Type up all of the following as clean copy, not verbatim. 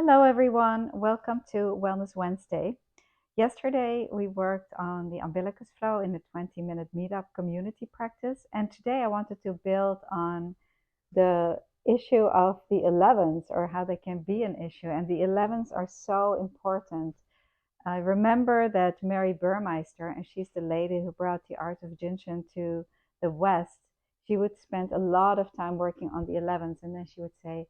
Hello, everyone. Welcome to Wellness Wednesday. Yesterday, we worked on the umbilicus flow in the 20-minute meetup community practice. And today, I wanted to build on the issue of the 11s or how they can be an issue. And the 11s are so important. I remember that Mary Burmeister, and she's the lady who brought the art of Jinshin to the West, she would spend a lot of time working on the 11s. And then she would say,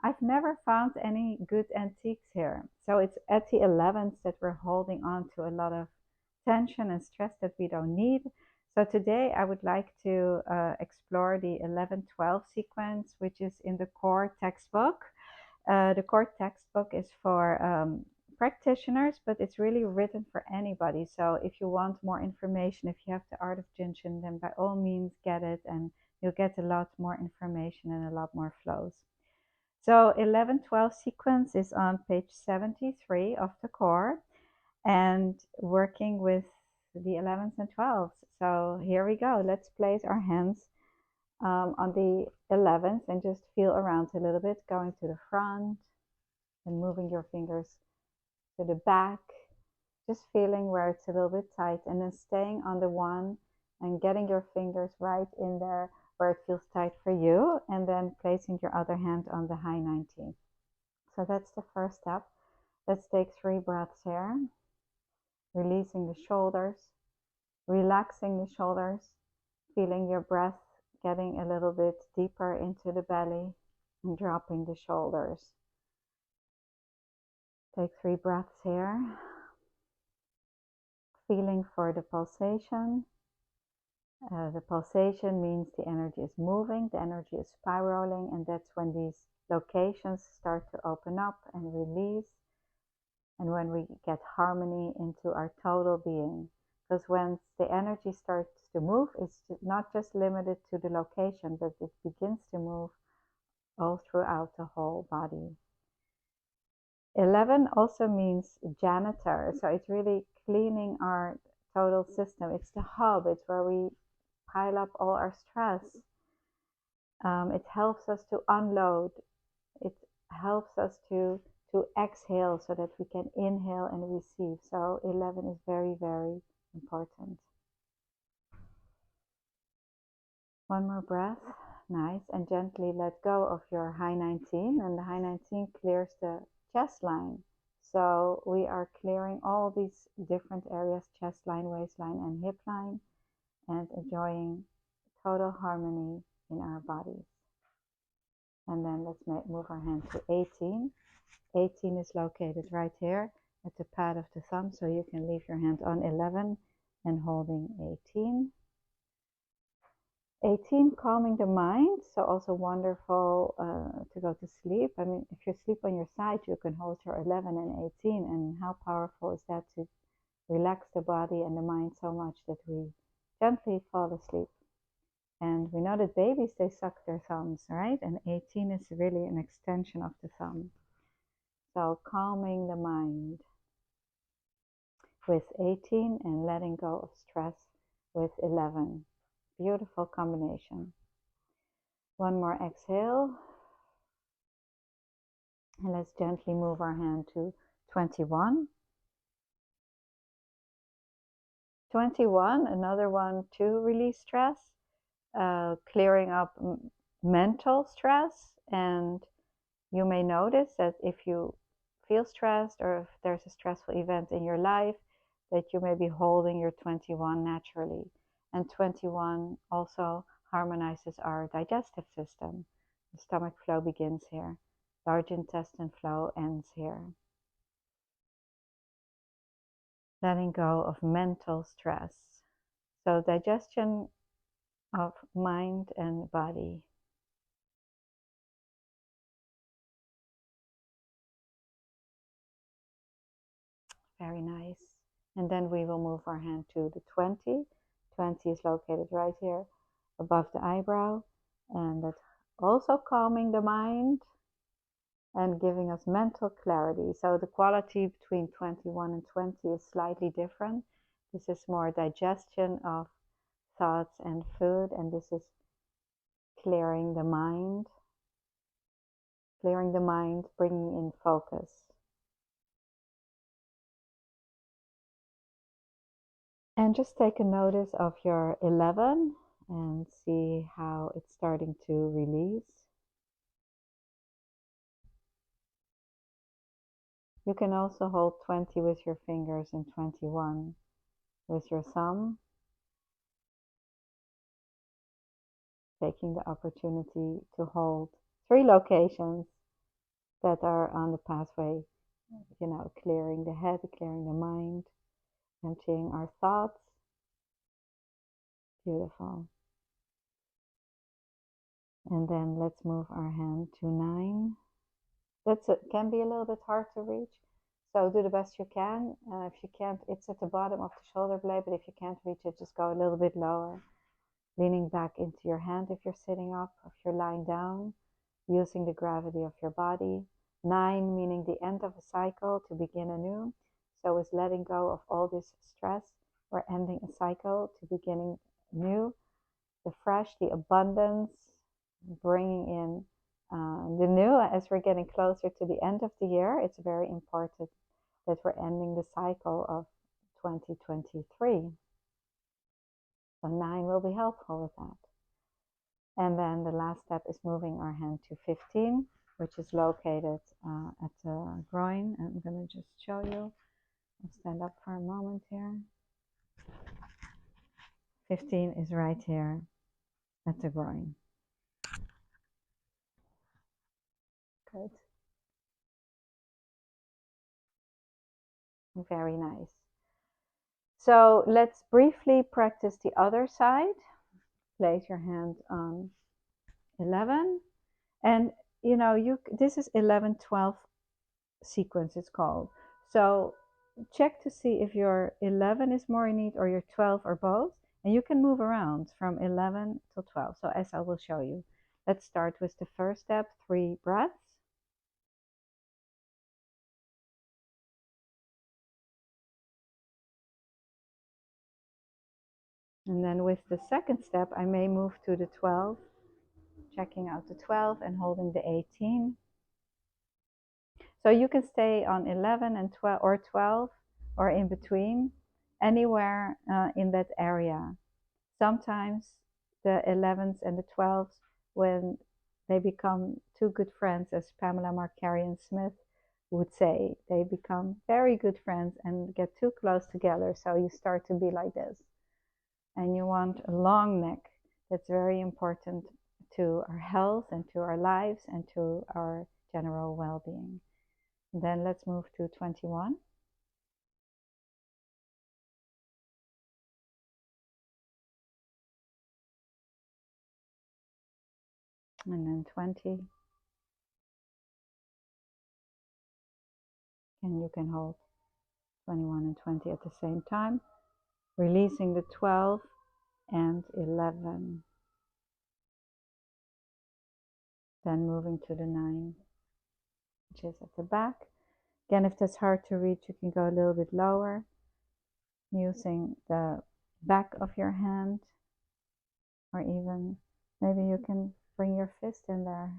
I've never found any good antiques here. So it's at the 11s that we're holding on to a lot of tension and stress that we don't need. So today I would like to explore the 11-12 sequence, which is in the core textbook. The core textbook is for practitioners, but it's really written for anybody. So if you want more information, if you have the art of Jinshin, then by all means get it, and you'll get a lot more information and a lot more flows. So 11-12 sequence is on page 73 of the core and working with the 11s and 12s. So here we go. Let's place our hands on the 11s and just feel around a little bit, going to the front and moving your fingers to the back, just feeling where it's a little bit tight, and then staying on the one and getting your fingers right in there where it feels tight for you, and then placing your other hand on the high 19. So that's the first step. Let's take 3 breaths here, releasing the shoulders, relaxing the shoulders, feeling your breath getting a little bit deeper into the belly and dropping the shoulders. Take 3 breaths here, feeling for the pulsation. The pulsation means the energy is moving, the energy is spiraling, and that's when these locations start to open up and release, and when we get harmony into our total being. Because when the energy starts to move, it's not just limited to the location, but it begins to move all throughout the whole body. 11 also means janitor, so it's really cleaning our total system. It's the hub, it's where we pile up all our stress. It helps us to unload. It helps us to exhale so that we can inhale and receive. So 11 is very, very important. One more breath. Nice. And gently let go of your high 19. And the high 19 clears the chest line. So we are clearing all these different areas, chest line, waistline, and hip line, and enjoying total harmony in our bodies. And then let's move our hand to 18. 18 is located right here at the pad of the thumb, so you can leave your hand on 11 and holding 18. 18, calming the mind, so also wonderful to go to sleep. I mean, if you sleep on your side, you can hold your 11 and 18, and how powerful is that to relax the body and the mind so much that we gently fall asleep. And we know that babies, they suck their thumbs, right? And 18 is really an extension of the thumb. So calming the mind with 18 and letting go of stress with 11. Beautiful combination. One more exhale. And let's gently move our hand to 21. 21, another one to release stress, clearing up mental stress. And you may notice that if you feel stressed or if there's a stressful event in your life, that you may be holding your 21 naturally. And 21 also harmonizes our digestive system. The stomach flow begins here. Large intestine flow ends here. Letting go of mental stress. So digestion of mind and body. Very nice. And then we will move our hand to the 20. 20 is located right here above the eyebrow. And that's also calming the mind and giving us mental clarity. So the quality between 21 and 20 is slightly different. This is more digestion of thoughts and food, and this is clearing the mind. clearing the mind, bringing in focus. And just take a notice of your 11 and see how it's starting to release. You can also hold 20 with your fingers and 21 with your thumb, taking the opportunity to hold 3 locations that are on the pathway, clearing the head, clearing the mind, emptying our thoughts. Beautiful. And then let's move our hand to 9. Can be a little bit hard to reach, so do the best you can. If you can't, it's at the bottom of the shoulder blade, but if you can't reach it, just go a little bit lower, leaning back into your hand if you're sitting up, if you're lying down, using the gravity of your body. 9 meaning the end of a cycle to begin anew. So it's letting go of all this stress. We're ending a cycle to beginning new, the fresh, the abundance, bringing in the new. As we're getting closer to the end of the year, it's very important that we're ending the cycle of 2023. So 9 will be helpful with that. And then the last step is moving our hand to 15, which is located at the groin. I'm going to just show you. I'll stand up for a moment here. 15 is right here at the groin. Good. Very nice. So let's briefly practice the other side. Place your hand on 11. And this is 11-12 sequence, it's called. So check to see if your 11 is more in need or your 12 or both. And you can move around from 11 to 12. So as I will show you. Let's start with the first step, 3 breaths. And then with the second step, I may move to the 12, checking out the 12 and holding the 18. So you can stay on 11 and 12 or 12 or in between, anywhere in that area. Sometimes the 11s and the 12s, when they become 2 good friends, as Pamela Markarian Smith would say, they become very good friends and get too close together. So you start to be like this. And you want a long neck. That's very important to our health and to our lives and to our general well-being. Then let's move to 21. And then 20. And you can hold 21 and 20 at the same time, releasing the 12 and 11. Then moving to the 9, which is at the back. Again, if that's hard to reach, you can go a little bit lower, using the back of your hand, or even maybe you can bring your fist in there.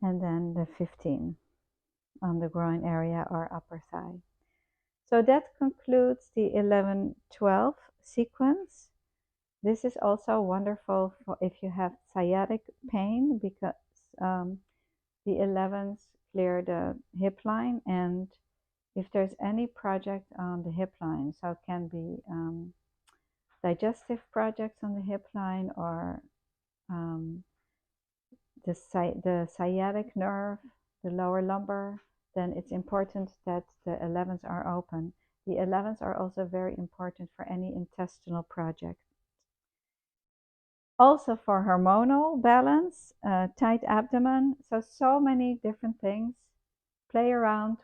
And then the 15 on the groin area or upper thigh. So that concludes the 11-12 sequence. This is also wonderful for if you have sciatic pain, because the 11s clear the hip line, and if there's any project on the hip line, so it can be digestive projects on the hip line, or the sciatic nerve, the lower lumbar, then it's important that the 11s are open. The 11s are also very important for any intestinal project. Also for hormonal balance, tight abdomen, so many different things. Play around